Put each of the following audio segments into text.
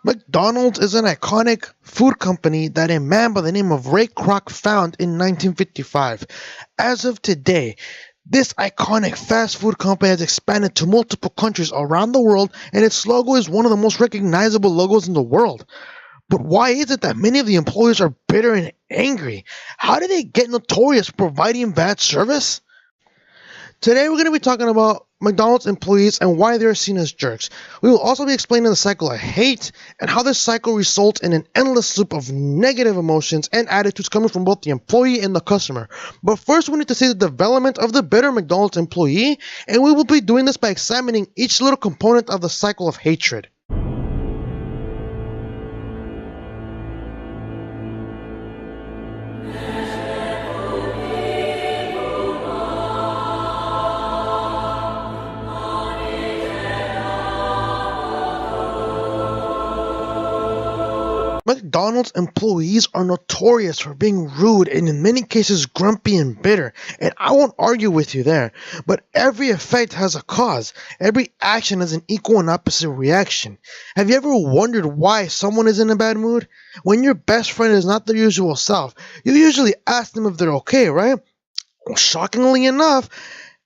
McDonald's is an iconic food company that a man by the name of Ray Kroc founded in 1955. As of today, this iconic fast food company has expanded to multiple countries around the world, and its logo is one of the most recognizable logos in the world. But why is it that many of the employees are bitter and angry? How did they get notorious for providing bad service? Today we're going to be talking about McDonald's employees and why they're seen as jerks. We will also be explaining the cycle of hate and how this cycle results in an endless loop of negative emotions and attitudes coming from both the employee and the customer. But first we need to see the development of the bitter McDonald's employee, and we will be doing this by examining each little component of the cycle of hatred. McDonald's employees are notorious for being rude and in many cases grumpy and bitter, and I won't argue with you there, but every effect has a cause. Every action has an equal and opposite reaction. Have you ever wondered why someone is in a bad mood? When your best friend is not their usual self, you usually ask them if they're okay, right? Well, shockingly enough,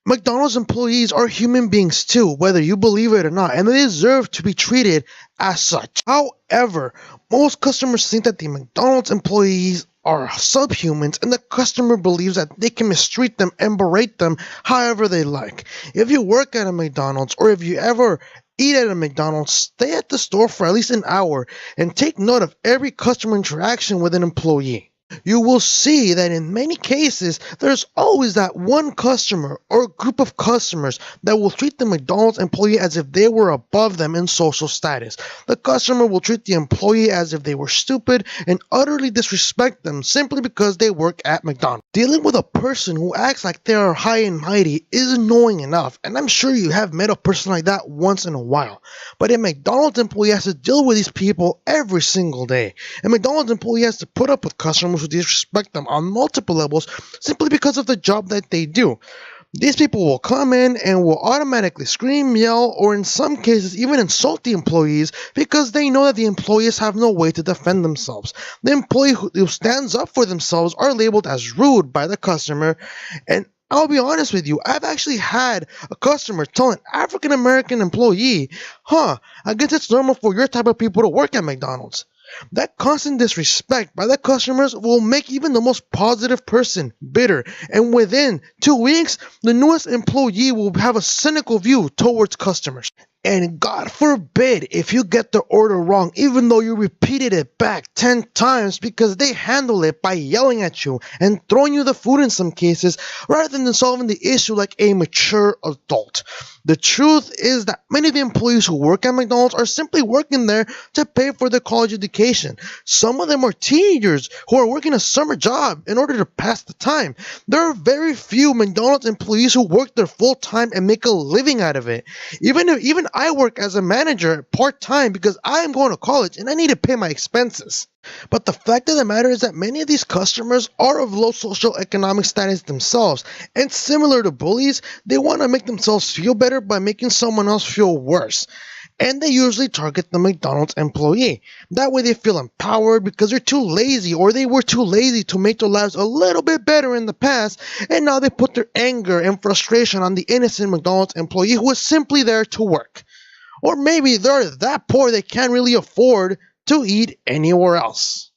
McDonald's employees are human beings too, whether you believe it or not, and they deserve to be treated as such. However, most customers think that the McDonald's employees are subhumans, and the customer believes that they can mistreat them and berate them however they like. If you work at a McDonald's, or if you ever eat at a McDonald's, stay at the store for at least an hour and take note of every customer interaction with an employee. You will see that in many cases, there's always that one customer or group of customers that will treat the McDonald's employee as if they were above them in social status. The customer will treat the employee as if they were stupid and utterly disrespect them simply because they work at McDonald's. Dealing with a person who acts like they are high and mighty is annoying enough, and I'm sure you have met a person like that once in a while. But a McDonald's employee has to deal with these people every single day. A McDonald's employee has to put up with customers who disrespect them on multiple levels simply because of the job that they do. These people will come in and will automatically scream, yell, or in some cases even insult the employees because they know that the employees have no way to defend themselves. The employee who stands up for themselves are labeled as rude by the customer, and I'll be honest with you, I've actually had a customer tell an African American employee, I guess it's normal for your type of people to work at McDonald's. That constant disrespect by the customers will make even the most positive person bitter, and within 2 weeks, the newest employee will have a cynical view towards customers. And God forbid if you get the order wrong, even though you repeated it back 10 times, because they handle it by yelling at you and throwing you the food in some cases, rather than solving the issue like a mature adult. The truth is that many of the employees who work at McDonald's are simply working there to pay for their college education. Some of them are teenagers who are working a summer job in order to pass the time. There are very few McDonald's employees who work there full time and make a living out of it. Even I work as a manager part-time because I am going to college and I need to pay my expenses. But the fact of the matter is that many of these customers are of low socioeconomic status themselves, and similar to bullies, they want to make themselves feel better by making someone else feel worse. And they usually target the McDonald's employee. That way they feel empowered because they're too lazy, or they were too lazy to make their lives a little bit better in the past, and now they put their anger and frustration on the innocent McDonald's employee who is simply there to work. Or maybe they're that poor they can't really afford to eat anywhere else.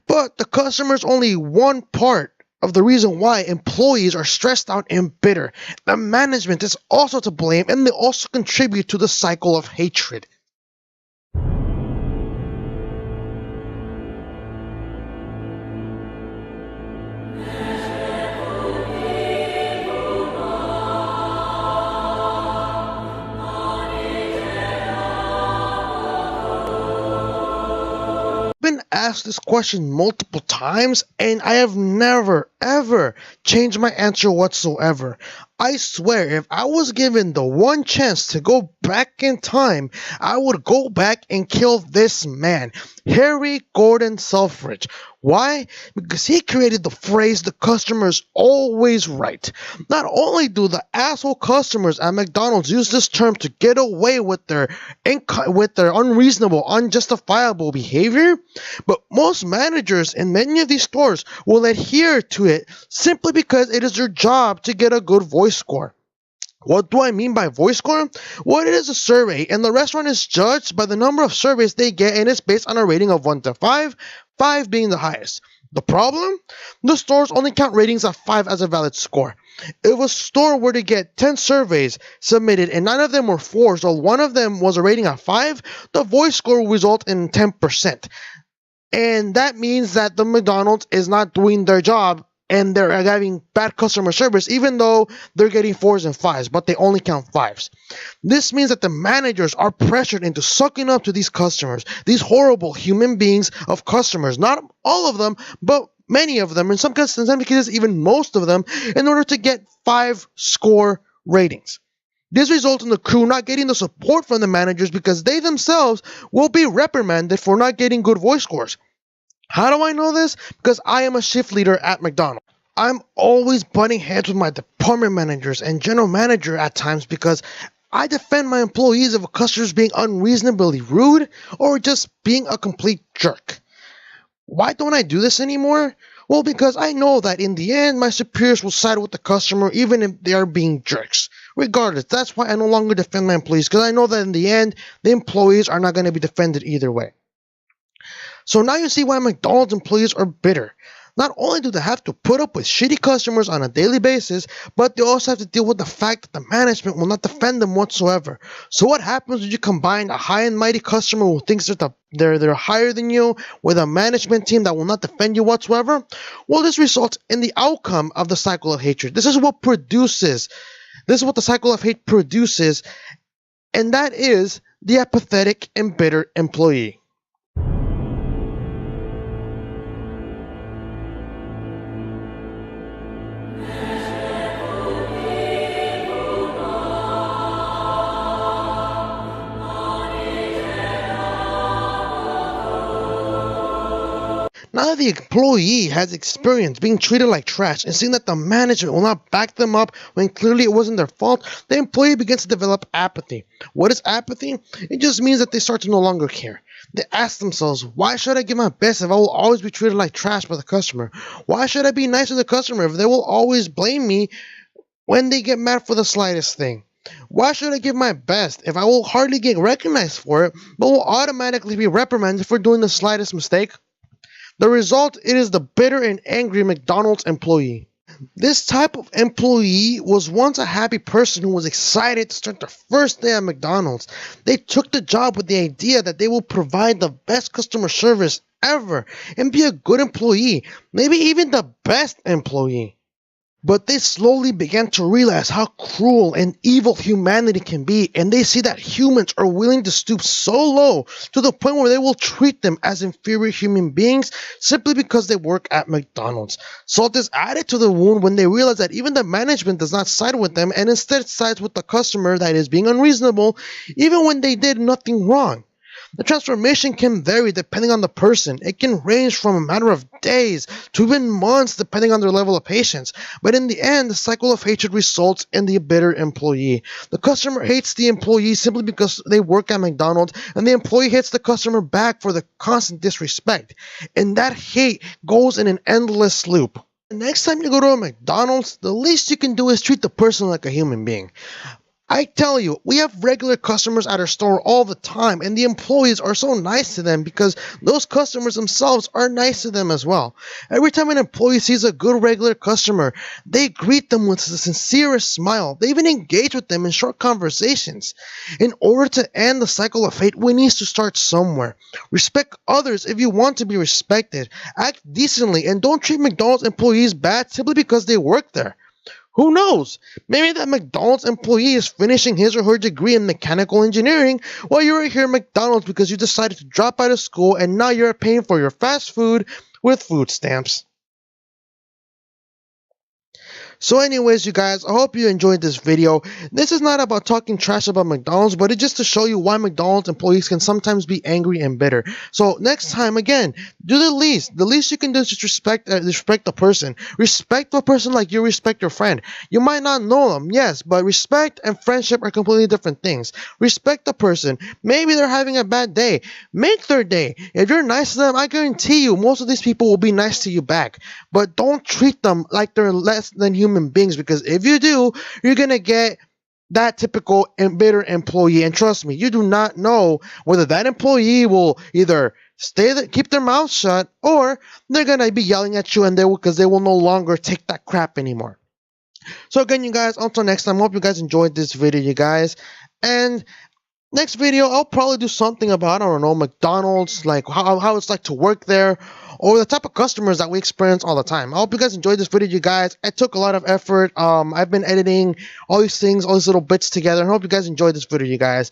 But the customer is only one part of the reason why employees are stressed out and bitter. The management is also to blame, and they also contribute to the cycle of hatred. Been asked this question multiple times, and I have never ever changed my answer whatsoever. I swear, if I was given the one chance to go back in time, I would go back and kill this man, Harry Gordon Selfridge. Why? Because he created the phrase "the customer is always right." Not only do the asshole customers at McDonald's use this term to get away with their unreasonable, unjustifiable behavior, but most managers in many of these stores will adhere to it simply because it is their job to get a good voice score. What do I mean by voice score? Well, it is a survey, and the restaurant is judged by the number of surveys they get, and it's based on a rating of 1 to 5, 5 being the highest. The problem? The stores only count ratings of 5 as a valid score. If a store were to get 10 surveys submitted and 9 of them were 4s, or one of them was a rating of 5, the voice score will result in 10%. And that means that the McDonald's is not doing their job and they're having bad customer service, even though they're getting 4s and 5s, but they only count 5s. This means that the managers are pressured into sucking up to these customers, these horrible human beings of customers, not all of them, but many of them, in some cases even most of them, in order to get 5-score ratings. This results in the crew not getting the support from the managers because they themselves will be reprimanded for not getting good voice scores. How do I know this? Because I am a shift leader at McDonald's. I'm always butting heads with my department managers and general manager at times because I defend my employees if a customer is being unreasonably rude or just being a complete jerk. Why don't I do this anymore? Well, because I know that in the end, my superiors will side with the customer even if they are being jerks. Regardless, that's why I no longer defend my employees, because I know that in the end, the employees are not going to be defended either way. So now you see why McDonald's employees are bitter. Not only do they have to put up with shitty customers on a daily basis, but they also have to deal with the fact that the management will not defend them whatsoever. So what happens when you combine a high and mighty customer who thinks they're higher than you with a management team that will not defend you whatsoever? Well, this results in the outcome of the cycle of hatred. This is what the cycle of hate produces, and that is the apathetic and bitter employee. Now that the employee has experienced being treated like trash and seeing that the management will not back them up when clearly it wasn't their fault, the employee begins to develop apathy. What is apathy? It just means that they start to no longer care. They ask themselves, why should I give my best if I will always be treated like trash by the customer? Why should I be nice to the customer if they will always blame me when they get mad for the slightest thing? Why should I give my best if I will hardly get recognized for it, but will automatically be reprimanded for doing the slightest mistake? The result, it is the bitter and angry McDonald's employee. This type of employee was once a happy person who was excited to start their first day at McDonald's. They took the job with the idea that they will provide the best customer service ever and be a good employee, maybe even the best employee. But they slowly began to realize how cruel and evil humanity can be, and they see that humans are willing to stoop so low to the point where they will treat them as inferior human beings simply because they work at McDonald's. Salt is added to the wound when they realize that even the management does not side with them and instead sides with the customer that is being unreasonable, even when they did nothing wrong. The transformation can vary depending on the person. It can range from a matter of days to even months depending on their level of patience. But in the end, the cycle of hatred results in the bitter employee. The customer hates the employee simply because they work at McDonald's, and the employee hates the customer back for the constant disrespect. And that hate goes in an endless loop. The next time you go to a McDonald's, the least you can do is treat the person like a human being. I tell you, we have regular customers at our store all the time, and the employees are so nice to them because those customers themselves are nice to them as well. Every time an employee sees a good regular customer, they greet them with the sincerest smile. They even engage with them in short conversations. In order to end the cycle of hate, we need to start somewhere. Respect others if you want to be respected. Act decently, and don't treat McDonald's employees bad simply because they work there. Who knows? Maybe that McDonald's employee is finishing his or her degree in mechanical engineering while you're here at McDonald's because you decided to drop out of school and now you're paying for your fast food with food stamps. So anyways, you guys, I hope you enjoyed this video. This is not about talking trash about McDonald's, but it's just to show you why McDonald's employees can sometimes be angry and bitter. So next time, again, do the least. The least you can do is just respect the person. Respect the person like you respect your friend. You might not know them, yes, but respect and friendship are completely different things. Respect the person. Maybe they're having a bad day. Make their day. If you're nice to them, I guarantee you, most of these people will be nice to you back. But don't treat them like they're less than human beings, because if you do, you're gonna get that typical and bitter employee. And trust me, you do not know whether that employee will either keep their mouth shut, or they're gonna be yelling at you, and because they will no longer take that crap anymore. So again, you guys, until next time, hope you guys enjoyed this video, you guys. And next video, I'll probably do something about, I don't know, McDonald's, like how it's like to work there, or the type of customers that we experience all the time. I hope you guys enjoyed this video, you guys. It took a lot of effort. I've been editing all these things, all these little bits together. I hope you guys enjoyed this video, you guys.